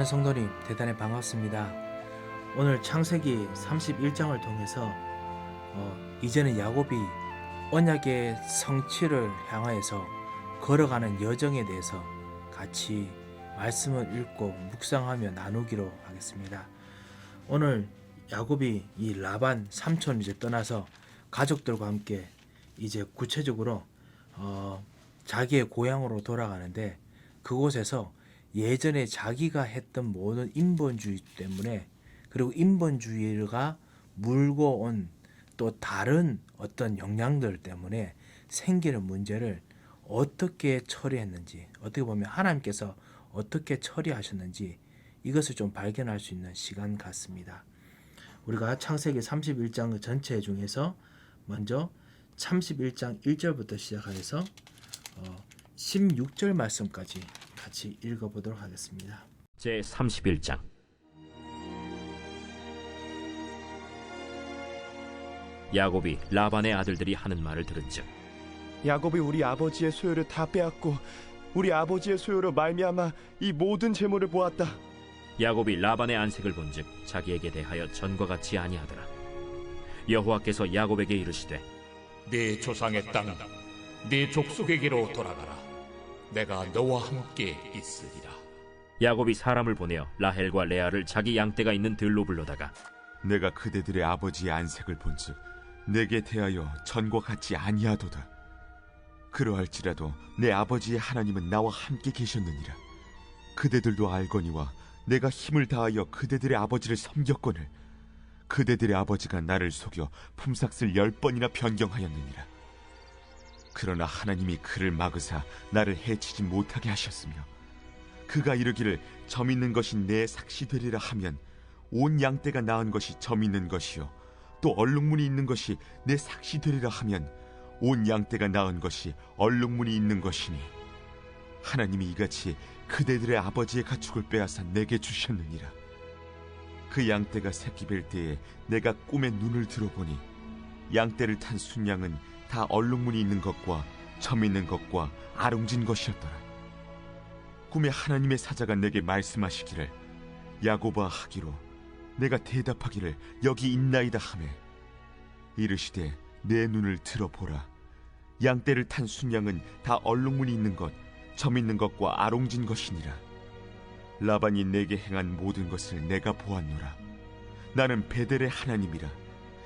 사랑하는 성도님, 대단히 반갑습니다. 오늘 창세기 31장을 통해서 이제는 야곱이 언약의 성취를 향하여서 걸어가는 여정에 대해서 같이 말씀을 읽고 묵상하며 나누기로 하겠습니다. 오늘 야곱이 이 라반 삼촌 이제 떠나서 가족들과 함께 이제 구체적으로 자기의 고향으로 돌아가는데, 그곳에서 예전에 자기가 했던 모든 인본주의 때문에, 그리고 인본주의가 물고 온 또 다른 어떤 영향들 때문에 생기는 문제를 어떻게 처리했는지, 어떻게 보면 하나님께서 어떻게 처리하셨는지 이것을 좀 발견할 수 있는 시간 같습니다. 우리가 창세기 31장 전체 중에서 먼저 31장 1절부터 시작해서 16절 말씀까지 같이 읽어보도록 하겠습니다. 제 31장. 야곱이 라반의 아들들이 하는 말을 들은즉, 야곱이 우리 아버지의 소유를 다 빼앗고 우리 아버지의 소유로 말미암아 이 모든 재물을 보았다. 야곱이 라반의 안색을 본즉 자기에게 대하여 전과 같이 아니하더라. 여호와께서 야곱에게 이르시되, 네 조상의 땅, 네 족속에게로 돌아가라. 내가 너와 함께 있으리라. 야곱이 사람을 보내어 라헬과 레아를 자기 양떼가 있는 들로 불러다가, 내가 그대들의 아버지의 안색을 본즉 내게 대하여 전과 같지 아니하도다. 그러할지라도 내 아버지의 하나님은 나와 함께 계셨느니라. 그대들도 알거니와 내가 힘을 다하여 그대들의 아버지를 섬겼거늘 그대들의 아버지가 나를 속여 품삯을 10번이나 변경하였느니라. 그러나 하나님이 그를 막으사 나를 해치지 못하게 하셨으며, 그가 이르기를 점 있는 것이 내 삭시 되리라 하면 온 양떼가 낳은 것이 점 있는 것이요 또 얼룩무늬 있는 것이 내 삭시 되리라 하면 온 양떼가 낳은 것이 얼룩무늬 있는 것이니, 하나님이 이같이 그대들의 아버지의 가축을 빼앗아 내게 주셨느니라. 그 양떼가 새끼 뵐 때에 내가 꿈에 눈을 들어보니 양떼를 탄 순양은 다 얼룩무늬 있는 것과 점 있는 것과 아롱진 것이었더라. 꿈에 하나님의 사자가 내게 말씀하시기를, 야곱아 하기로, 내가 대답하기를 여기 있나이다 하매, 이르시되 내 눈을 들어보라. 양떼를 탄 순양은 다 얼룩무늬 있는 것, 점 있는 것과 아롱진 것이니라. 라반이 내게 행한 모든 것을 내가 보았노라. 나는 베델의 하나님이라.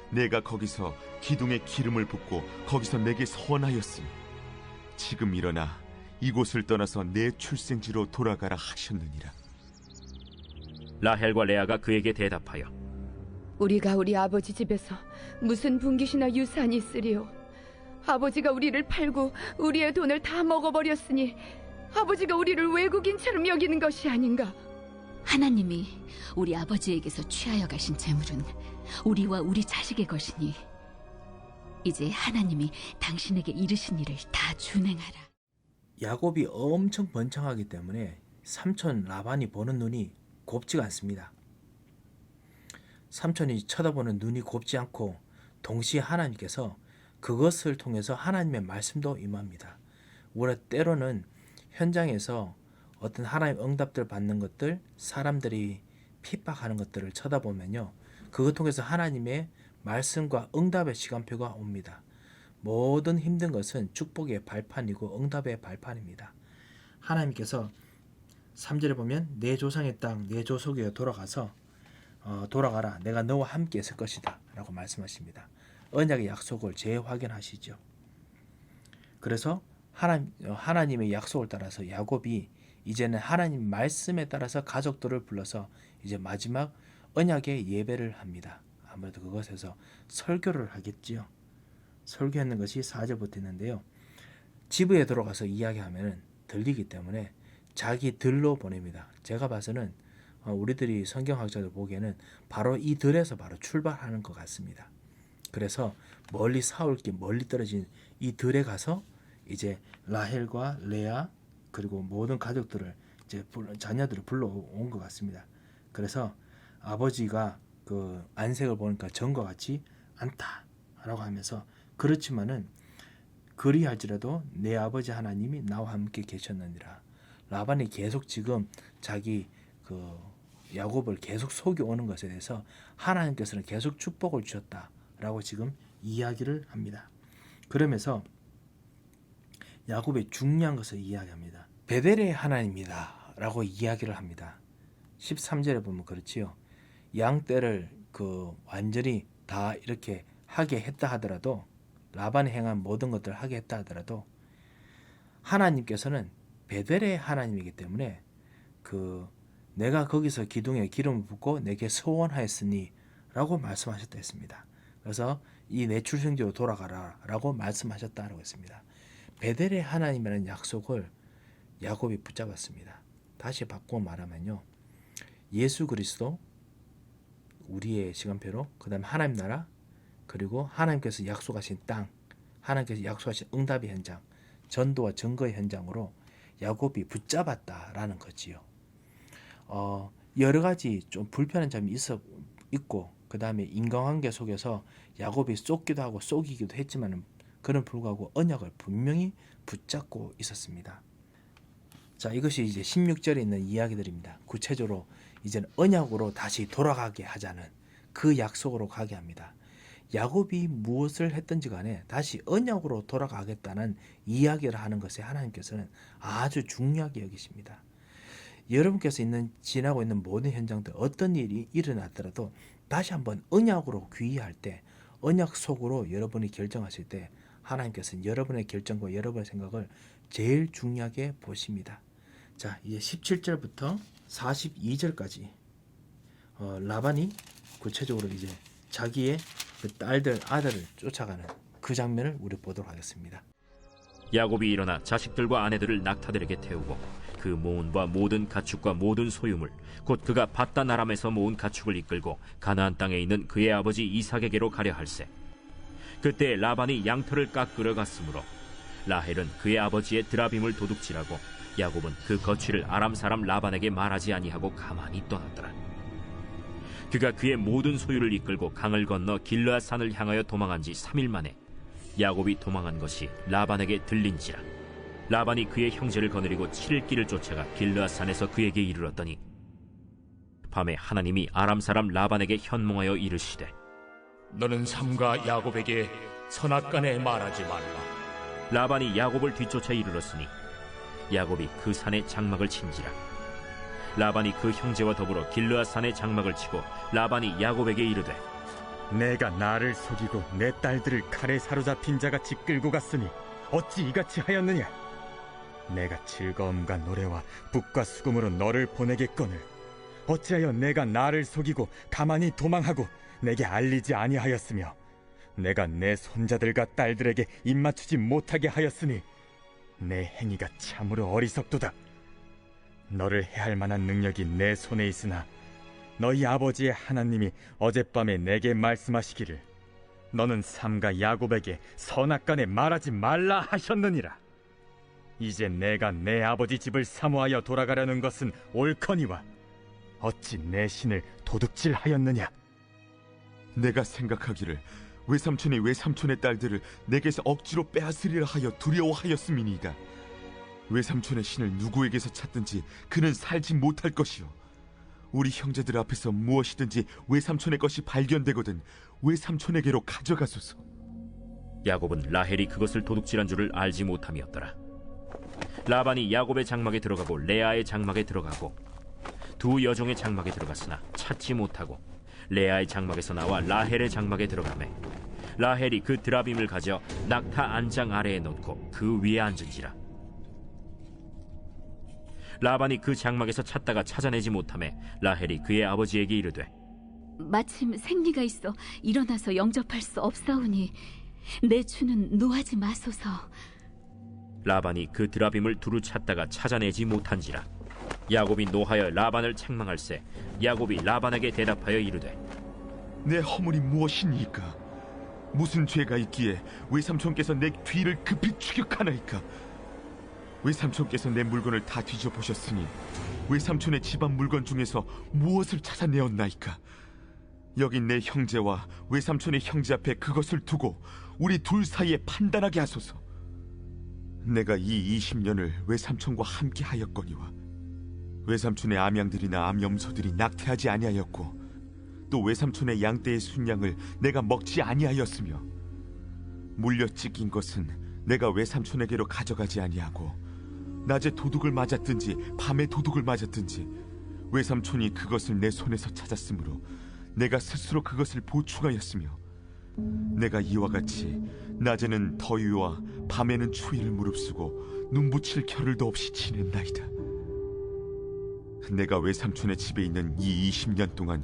내가 거기서 기둥에 기름을 붓고 거기서 내게 선하였으니, 지금 일어나 이곳을 떠나서 내 출생지로 돌아가라 하셨느니라. 라헬과 레아가 그에게 대답하여, 우리가 우리 아버지 집에서 무슨 분깃이나 유산이 있으리요? 아버지가 우리를 팔고 우리의 돈을 다 먹어버렸으니 아버지가 우리를 외국인처럼 여기는 것이 아닌가? 하나님이 우리 아버지에게서 취하여 가신 재물은 우리와 우리 자식의 것이니 이제 하나님이 당신에게 이르신 일을 다 준행하라. 야곱이 엄청 번창하기 때문에 삼촌 라반이 보는 눈이 곱지가 않습니다. 삼촌이 쳐다보는 눈이 곱지 않고, 동시에 하나님께서 그것을 통해서 하나님의 말씀도 임합니다. 우리가 때로는 현장에서 어떤 하나님의 응답들 받는 것들, 사람들이 핍박하는 것들을 쳐다보면요, 그것 통해서 하나님의 말씀과 응답의 시간표가 옵니다. 모든 힘든 것은 축복의 발판이고 응답의 발판입니다. 하나님께서 3절에 보면 내 조상의 땅, 내 조속에 돌아가라. 내가 너와 함께 있을 것이다 라고 말씀하십니다. 언약의 약속을 재확인하시죠. 그래서 하나님의 약속을 따라서 야곱이 이제는 하나님 말씀에 따라서 가족들을 불러서 이제 마지막 언약의 예배를 합니다. 아무래도 그것에서 설교를 하겠지요. 설교하는 것이 4절부터 있는데요, 집에 들어가서 이야기하면 들리기 때문에 자기 들로 보냅니다. 제가 봐서는 우리들이 성경학자들 보기에는 바로 이 들에서 바로 출발하는 것 같습니다. 그래서 멀리 사울길 멀리 떨어진 이 들에 가서 이제 라헬과 레아 그리고 모든 가족들을 이제 자녀들을 불러온 것 같습니다. 그래서 아버지가 그 안색을 보니까 전과 같지 않다라고 하면서, 그렇지만은 그리할지라도 내 아버지 하나님이 나와 함께 계셨느니라. 라반이 계속 지금 자기 그 야곱을 계속 속여오는 것에 대해서 하나님께서는 계속 축복을 주셨다라고 지금 이야기를 합니다. 그러면서 야곱의 중요한 것을 이야기합니다. 베델의 하나님이다 라고 이야기를 합니다. 13절에 보면 그렇지요. 양떼를 그 완전히 다 이렇게 하게 했다 하더라도, 라반이 행한 모든 것들을 하게 했다 하더라도 하나님께서는 베델의 하나님이기 때문에 그 내가 거기서 기둥에 기름을 붓고 내게 서원하였으니 라고 말씀하셨다 했습니다. 그래서 이 내 출생지로 돌아가라 라고 말씀하셨다라고 했습니다. 베델의 하나님이라는 약속을 야곱이 붙잡았습니다. 다시 바꿔 말하면요, 예수 그리스도, 우리의 시간표로, 그 다음에 하나님 나라, 그리고 하나님께서 약속하신 땅, 하나님께서 약속하신 응답의 현장, 전도와 증거의 현장으로 야곱이 붙잡았다라는 거지요. 여러 가지 좀 불편한 점이 있고, 그 다음에 인간관계 속에서 야곱이 쏟기도 하고 속이기도 했지만 그런 불구하고 언약을 분명히 붙잡고 있었습니다. 자, 이것이 이제 16절에 있는 이야기들입니다. 구체적으로 이제는 언약으로 다시 돌아가게 하자는 그 약속으로 가게 합니다. 야곱이 무엇을 했든지 간에 다시 언약으로 돌아가겠다는 이야기를 하는 것에 하나님께서는 아주 중요하게 여기십니다. 여러분께서 지나고 있는 모든 현장들, 어떤 일이 일어났더라도 다시 한번 언약으로 귀의할 때, 언약 속으로 여러분이 결정하실 때 하나님께서는 여러분의 결정과 여러분의 생각을 제일 중요하게 보십니다. 자, 이제 17절부터 42절까지 라반이 구체적으로 이제 자기의 그 아들을 쫓아가는 그 장면을 우리 보도록 하겠습니다. 야곱이 일어나 자식들과 아내들을 낙타들에게 태우고 그 모은 바 모든 가축과 모든 소유물, 곧 그가 바단 아람에서 모은 가축을 이끌고 가나안 땅에 있는 그의 아버지 이삭에게로 가려 할세. 그때 라반이 양털을 깎으러 갔으므로 라헬은 그의 아버지의 드라빔을 도둑질하고 야곱은 그 거취를 아람 사람 라반에게 말하지 아니하고 가만히 떠났더라. 그가 그의 모든 소유를 이끌고 강을 건너 길르앗 산을 향하여 도망한 지 3일 만에 야곱이 도망한 것이 라반에게 들린지라. 라반이 그의 형제를 거느리고 7일 길을 쫓아가 길르앗 산에서 그에게 이르렀더니 밤에 하나님이 아람 사람 라반에게 현몽하여 이르시되, 너는 삼가 야곱에게 선악간에 말하지 말라. 라반이 야곱을 뒤쫓아 이르렀으니 야곱이 그 산에 장막을 친지라. 라반이 그 형제와 더불어 길르앗 산에 장막을 치고 라반이 야곱에게 이르되, 내가 나를 속이고 내 딸들을 칼에 사로잡힌 자같이 끌고 갔으니 어찌 이같이 하였느냐? 내가 즐거움과 노래와 북과 수금으로 너를 보내겠거늘 어찌하여 내가 나를 속이고 가만히 도망하고 내게 알리지 아니하였으며 내가 내 손자들과 딸들에게 입맞추지 못하게 하였으니 내 행위가 참으로 어리석도다. 너를 해할 만한 능력이 내 손에 있으나 너희 아버지의 하나님이 어젯밤에 내게 말씀하시기를 너는 삼가 야곱에게 선악간에 말하지 말라 하셨느니라. 이제 내가 내 아버지 집을 사모하여 돌아가려는 것은 옳거니와 어찌 내 신을 도둑질하였느냐? 내가 생각하기를 외삼촌이 외삼촌의 딸들을 내게서 억지로 빼앗으리라 하여 두려워하였음이니이다. 외삼촌의 신을 누구에게서 찾든지 그는 살지 못할 것이요, 우리 형제들 앞에서 무엇이든지 외삼촌의 것이 발견되거든 외삼촌에게로 가져가소서. 야곱은 라헬이 그것을 도둑질한 줄을 알지 못함이었더라. 라반이 야곱의 장막에 들어가고 레아의 장막에 들어가고 두 여종의 장막에 들어갔으나 찾지 못하고 레아의 장막에서 나와 라헬의 장막에 들어가매 라헬이 그 드라빔을 가져 낙타 안장 아래에 놓고 그 위에 앉은지라. 라반이 그 장막에서 찾다가 찾아내지 못하매 라헬이 그의 아버지에게 이르되, 마침 생리가 있어 일어나서 영접할 수 없사오니 내 주는 노하지 마소서. 라반이 그 드라빔을 두루 찾다가 찾아내지 못한지라. 야곱이 노하여 라반을 책망할세. 야곱이 라반에게 대답하여 이르되, 내 허물이 무엇이니까? 무슨 죄가 있기에 외삼촌께서 내 뒤를 급히 추격하나이까? 외삼촌께서 내 물건을 다 뒤져보셨으니 외삼촌의 집안 물건 중에서 무엇을 찾아내었나이까? 여기 내 형제와 외삼촌의 형제 앞에 그것을 두고 우리 둘 사이에 판단하게 하소서. 내가 이 20년을 외삼촌과 함께 하였거니와 외삼촌의 암양들이나 암염소들이 낙태하지 아니하였고 또 외삼촌의 양떼의 순양을 내가 먹지 아니하였으며 물려 찢긴 것은 내가 외삼촌에게로 가져가지 아니하고 낮에 도둑을 맞았든지 밤에 도둑을 맞았든지 외삼촌이 그것을 내 손에서 찾았으므로 내가 스스로 그것을 보충하였으며 내가 이와 같이 낮에는 더위와 밤에는 추위를 무릅쓰고 눈붙일 겨를도 없이 지낸나이다. 내가 외삼촌의 집에 있는 이 20년 동안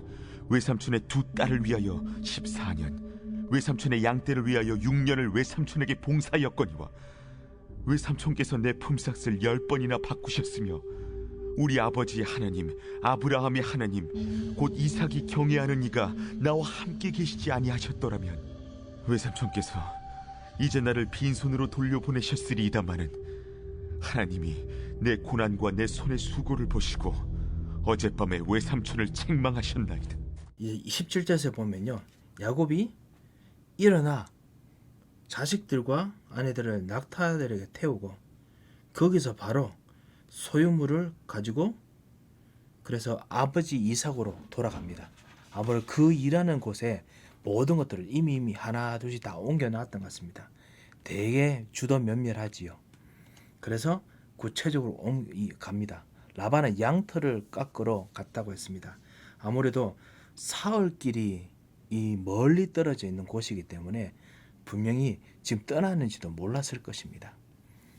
외삼촌의 두 딸을 위하여 14년, 외삼촌의 양떼를 위하여 6년을 외삼촌에게 봉사하였거니와 외삼촌께서 내 품삯을 10번이나 바꾸셨으며 우리 아버지의 하나님, 아브라함의 하나님, 곧 이삭이 경외하는 이가 나와 함께 계시지 아니하셨더라면 외삼촌께서 이제 나를 빈손으로 돌려보내셨으리이다마는 하나님이 내 고난과 내 손의 수고를 보시고 어젯밤에 외삼촌을 책망하셨나이다. 이 17절에 보면요, 야곱이 일어나 자식들과 아내들을 낙타들에게 태우고 거기서 바로 소유물을 가지고 그래서 아버지 이삭으로 돌아갑니다. 아버지 그 일하는 곳에 모든 것들을 이미 하나 둘씩 다 옮겨놨던 것 같습니다. 되게 주도 면밀하지요. 그래서 구체적으로 갑니다. 라반은 양털을 깎으러 갔다고 했습니다. 아무래도 사흘길이 이 멀리 떨어져 있는 곳이기 때문에 분명히 지금 떠나는지도 몰랐을 것입니다.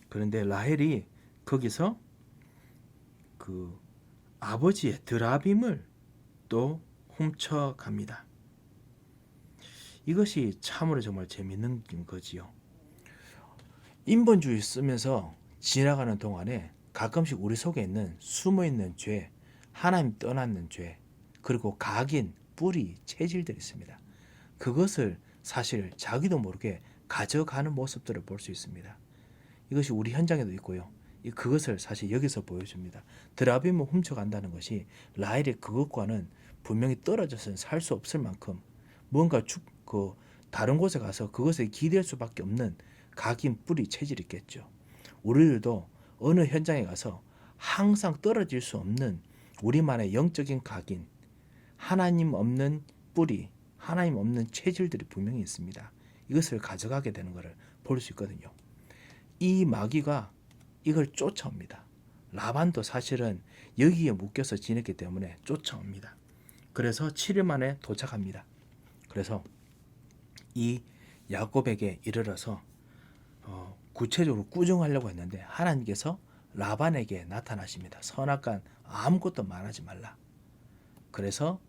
그런데 라헬이 거기서 그 아버지의 드라빔을 또 훔쳐갑니다. 이것이 참으로 정말 재밌는 거지요. 인본주의 쓰면서 지나가는 동안에 가끔씩 우리 속에 있는 숨어있는 죄, 하나님 떠났는 죄, 그리고 각인, 뿌리, 체질들이 있습니다. 그것을 사실 자기도 모르게 가져가는 모습들을 볼 수 있습니다. 이것이 우리 현장에도 있고요. 그것을 사실 여기서 보여줍니다. 드라빔을 훔쳐간다는 것이 라헬이 그것과는 분명히 떨어져서는 살 수 없을 만큼 뭔가 다른 곳에 가서 그것에 기댈 수밖에 없는 각인, 뿌리, 체질이 있겠죠. 우리들도 어느 현장에 가서 항상 떨어질 수 없는 우리만의 영적인 각인, 하나님 없는 뿌리, 하나님 없는 체질들이 분명히 있습니다. 이것을 가져가게 되는 것을 볼 수 있거든요. 이 마귀가 이걸 쫓아옵니다. 라반도 사실은 여기에 묶여서 지냈기 때문에 쫓아옵니다. 그래서 7일 만에 도착합니다. 그래서 이 야곱에게 이르러서 구체적으로 꾸중하려고 했는데 하나님께서 라반에게 나타나십니다. 선악간 아무것도 말하지 말라. 그래서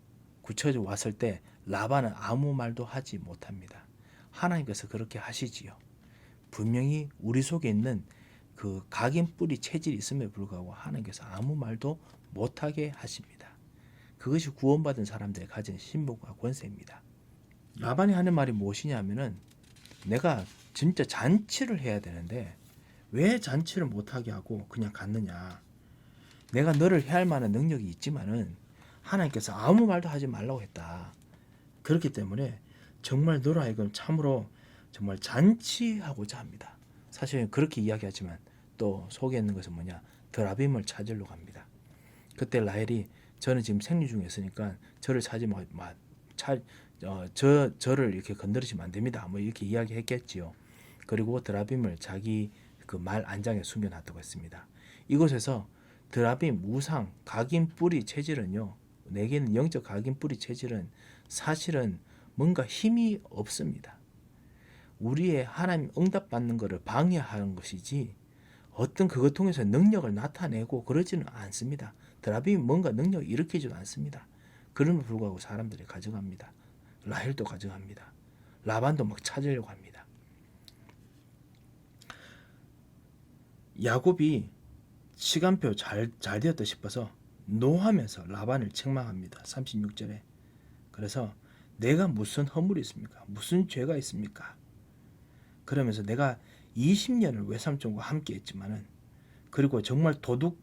구체적으로 왔을 때 라반은 아무 말도 하지 못합니다. 하나님께서 그렇게 하시지요. 분명히 우리 속에 있는 그 각인 뿌리 체질이 있음에 불구하고 하나님께서 아무 말도 못하게 하십니다. 그것이 구원받은 사람들이 가진 신분과 권세입니다. 라반이 하는 말이 무엇이냐면은 내가 진짜 잔치를 해야 되는데 왜 잔치를 못하게 하고 그냥 갔느냐. 내가 너를 해할 만한 능력이 있지만은 하나님께서 아무 말도 하지 말라고 했다. 그렇기 때문에 정말 너로 하여금 참으로 정말 잔치하고자 합니다. 사실 그렇게 이야기하지만 또 속에 있는 것은 뭐냐, 드라빔을 찾으러 갑니다. 그때 라헬이 저는 지금 생리 중에 있으니까 저를 저를 이렇게 건드리시면 안 됩니다. 뭐 이렇게 이야기했겠지요. 그리고 드라빔을 자기 그 말 안장에 숨겨놨다고 했습니다. 이곳에서 드라빔, 우상, 각인 뿌리 체질은요, 내게는 영적 각인 뿌리 체질은 사실은 뭔가 힘이 없습니다. 우리의 하나님 응답받는 것을 방해하는 것이지 어떤 그것 통해서 능력을 나타내고 그러지는 않습니다. 드라빔이 뭔가 능력을 일으키지도 않습니다. 그럼에도 불구하고 사람들이 가져갑니다. 라헬도 가져갑니다. 라반도 막 찾으려고 합니다. 야곱이 시간표 잘 되었다 싶어서 노하면서 라반을 책망합니다. 36절에. 그래서 내가 무슨 허물이 있습니까? 무슨 죄가 있습니까? 그러면서 내가 20년을 외삼촌과 함께 했지만은 그리고 정말 도둑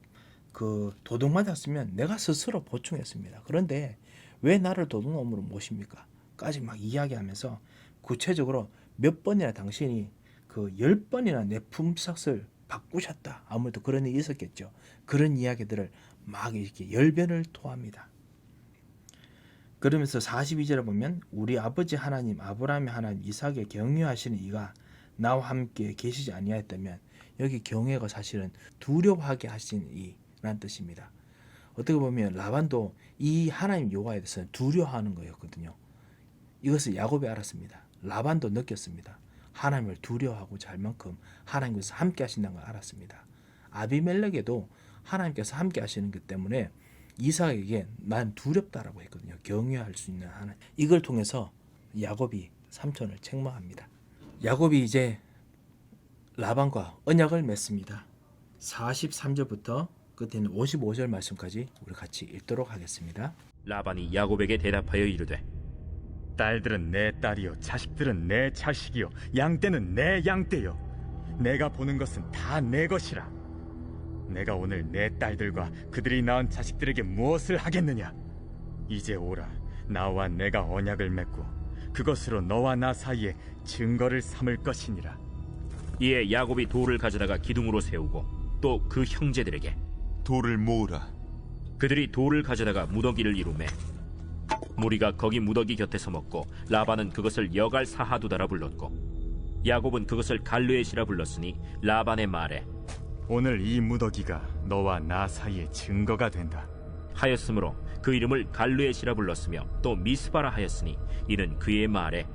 맞았으면 내가 스스로 보충했습니다. 그런데 왜 나를 도둑놈으로 모십니까? 까지 막 이야기하면서 구체적으로 몇 번이나 당신이 10번이나 내 품삯을 바꾸셨다. 아무래도 그런 일이 있었겠죠. 그런 이야기들을 막 이렇게 열변을 토합니다. 그러면서 42절에 보면 우리 아버지 하나님 아브라함의 하나님 이삭에 경유하시는 이가 나와 함께 계시지 아니하였다면, 여기 경외가 사실은 두려워하게 하신 이라는 뜻입니다. 어떻게 보면 라반도 이 하나님 여호와에 대해서는 두려워하는 거였거든요. 이것을 야곱이 알았습니다. 라반도 느꼈습니다. 하나님을 두려워하고자 할 만큼 하나님께서 함께 하신다는 걸 알았습니다. 아비멜렉에도 하나님께서 함께 하시는 것 때문에 이삭에게 난 두렵다라고 했거든요. 경외할 수 있는 하나님. 이걸 통해서 야곱이 삼촌을 책망합니다. 야곱이 이제 라반과 언약을 맺습니다. 43절부터 끝에는 55절 말씀까지 우리 같이 읽도록 하겠습니다. 라반이 야곱에게 대답하여 이르되 딸들은 내 딸이요 자식들은 내 자식이요 양떼는 내 양떼요 내가 보는 것은 다 내 것이라. 내가 오늘 내 딸들과 그들이 낳은 자식들에게 무엇을 하겠느냐? 이제 오라, 나와 내가 언약을 맺고 그것으로 너와 나 사이에 증거를 삼을 것이니라. 이에 야곱이 돌을 가져다가 기둥으로 세우고 또 그 형제들에게 돌을 모으라. 그들이 돌을 가져다가 무더기를 이루매 무리가 거기 무더기 곁에서 먹고 라반은 그것을 여갈 사하두다라 불렀고 야곱은 그것을 갈르엣이라 불렀으니 라반의 말에 오늘 이 무더기가 너와 나 사이에 증거가 된다 하였으므로 그 이름을 갈르엣이라 불렀으며 또 미스바라 하였으니 이는 그의 말에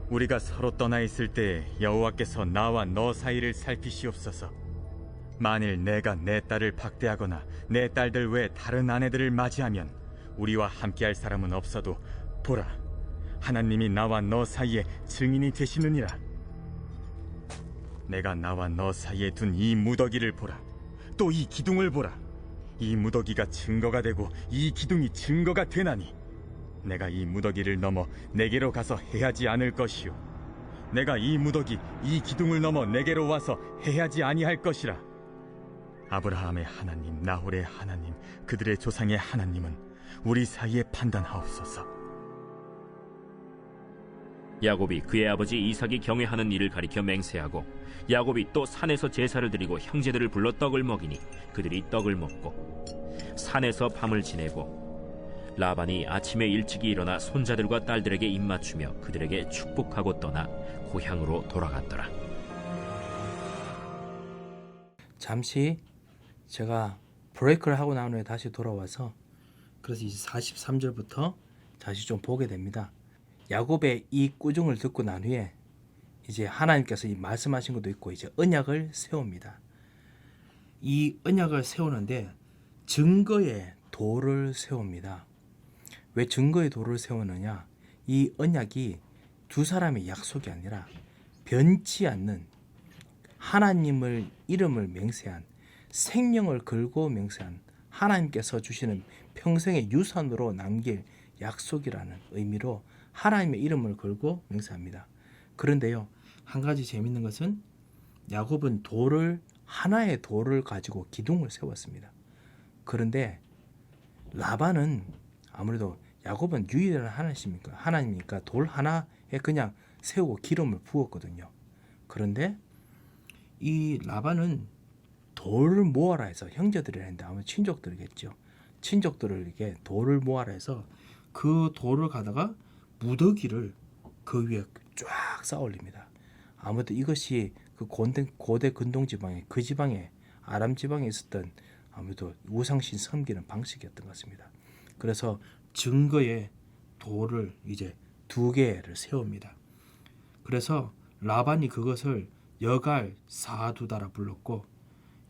우리가 서로 떠나 있을 때 여호와께서 나와 너 사이를 살피시옵소서. 만일 내가 내 딸을 박대하거나 내 딸들 외 다른 아내들을 맞이하면 우리와 함께할 사람은 없어도 보라, 하나님이 나와 너 사이에 증인이 되시느니라. 내가 나와 너 사이에 둔 이 무더기를 보라. 또 이 기둥을 보라. 이 무더기가 증거가 되고 이 기둥이 증거가 되나니 내가 이 무더기를 넘어 내게로 가서 해하지 않을 것이요 내가 이 무더기 이 기둥을 넘어 내게로 와서 해하지 아니할 것이라. 아브라함의 하나님, 나홀의 하나님, 그들의 조상의 하나님은 우리 사이에 판단하옵소서. 야곱이 그의 아버지 이삭이 경외하는 일을 가리켜 맹세하고 야곱이 또 산에서 제사를 드리고 형제들을 불러 떡을 먹이니 그들이 떡을 먹고 산에서 밤을 지내고 라반이 아침에 일찍이 일어나 손자들과 딸들에게 입맞추며 그들에게 축복하고 떠나 고향으로 돌아갔더라. 잠시 제가 브레이크를 하고 난 후에 다시 돌아와서 그래서 이제 43절부터 다시 좀 보게 됩니다. 야곱의 이 꾸중을 듣고 난 후에 이제 하나님께서 이 말씀하신 것도 있고 이제 언약을 세웁니다. 이 언약을 세우는데 증거의 돌을 세웁니다. 왜 증거의 돌을 세우느냐? 이 언약이 두 사람의 약속이 아니라 변치 않는 하나님을 이름을 맹세한 생명을 걸고 맹세한 하나님께서 주시는 평생의 유산으로 남길 약속이라는 의미로 하나님의 이름을 걸고 맹세합니다. 그런데요, 한 가지 재밌는 것은 야곱은 하나의 돌을 가지고 기둥을 세웠습니다. 그런데 라반은 아무래도 야곱은 유일한 하나님이니까 돌 하나에 그냥 세우고 기름을 부었거든요. 그런데 이 라반은 돌을 모아라 해서 형제들이라 했는데 아마 친족들이겠죠. 친족들에게 돌을 모아라 해서 그 돌을 가다가 무더기를 그 위에 쫙 쌓아 올립니다. 아무래도 이것이 그 고대 근동 지방에 그 지방에 아람 지방에 있었던 아무래도 우상신 섬기는 방식이었던 것 같습니다. 그래서 증거의 돌을 이제 2개를 세웁니다. 그래서 라반이 그것을 여갈 사두다라 불렀고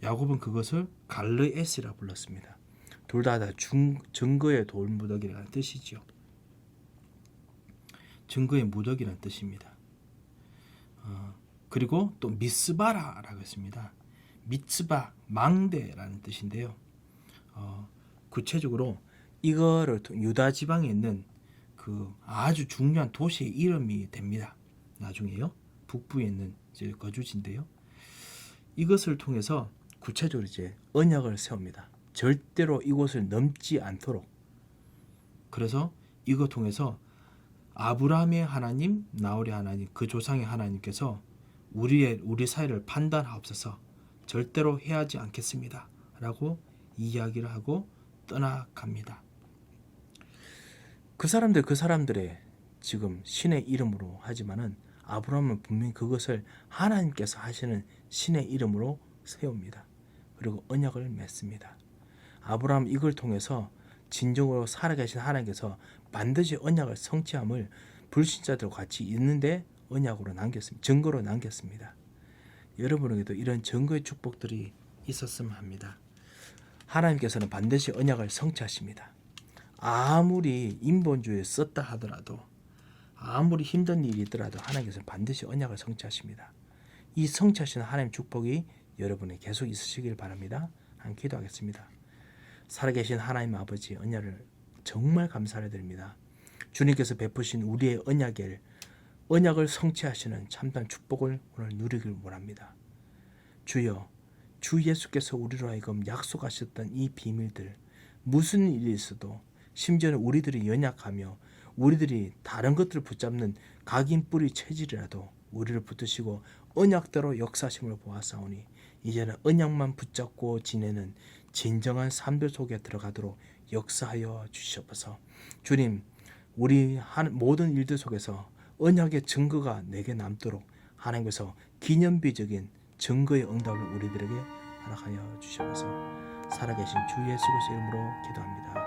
야곱은 그것을 갈르엣이라 불렀습니다. 둘 다 증거의 돌 무더기라는 뜻이죠. 증거의 무더기라는 뜻입니다. 그리고 또 미스바라라고 했습니다. 미츠바, 망대라는 뜻인데요. 구체적으로 이거를 유다 지방에 있는 그 아주 중요한 도시의 이름이 됩니다. 나중에요. 북부에 있는 이제 거주지인데요. 이것을 통해서 구체적으로 이제 언약을 세웁니다. 절대로 이곳을 넘지 않도록. 그래서 이거 통해서 아브라함의 하나님, 나홀의 하나님, 그 조상의 하나님께서 우리 사이를 판단하옵소서. 절대로 해하지 않겠습니다. 라고 이야기를 하고 떠나갑니다. 그 사람들의 지금 신의 이름으로 하지만은 아브라함은 분명히 그것을 하나님께서 하시는 신의 이름으로 세웁니다. 그리고 언약을 맺습니다. 아브라함 이걸 통해서 진정으로 살아계신 하나님께서 반드시 언약을 성취함을 불신자들과 같이 있는데 언약으로 남겼습니다. 증거로 남겼습니다. 여러분에게도 이런 증거의 축복들이 있었으면 합니다. 하나님께서는 반드시 언약을 성취하십니다. 아무리 인본주의에 썼다 하더라도, 아무리 힘든 일이 있더라도 하나님께서는 반드시 언약을 성취하십니다. 이 성취하시는 하나님 축복이 여러분에 계속 있으시길 바랍니다. 한 기도하겠습니다. 살아계신 하나님 아버지, 언약을 정말 감사를 드립니다. 주님께서 베푸신 우리의 언약을 성취하시는 참된 축복을 오늘 누리길 원합니다. 주여, 주 예수께서 우리로 하여금 약속하셨던 이 비밀들, 무슨 일이 있어도, 심지어는 우리들이 연약하며 우리들이 다른 것들을 붙잡는 각인 뿌리 체질이라도 우리를 붙드시고 언약대로 역사심을 보았사오니 이제는 언약만 붙잡고 지내는 진정한 삶들 속에 들어가도록 역사하여 주시옵소서. 주님, 우리 모든 일들 속에서 언약의 증거가 내게 남도록 하나님께서 기념비적인 증거의 응답을 우리들에게 허락하여 주시옵소서. 살아계신 주 예수 그리스도의 이름으로 기도합니다.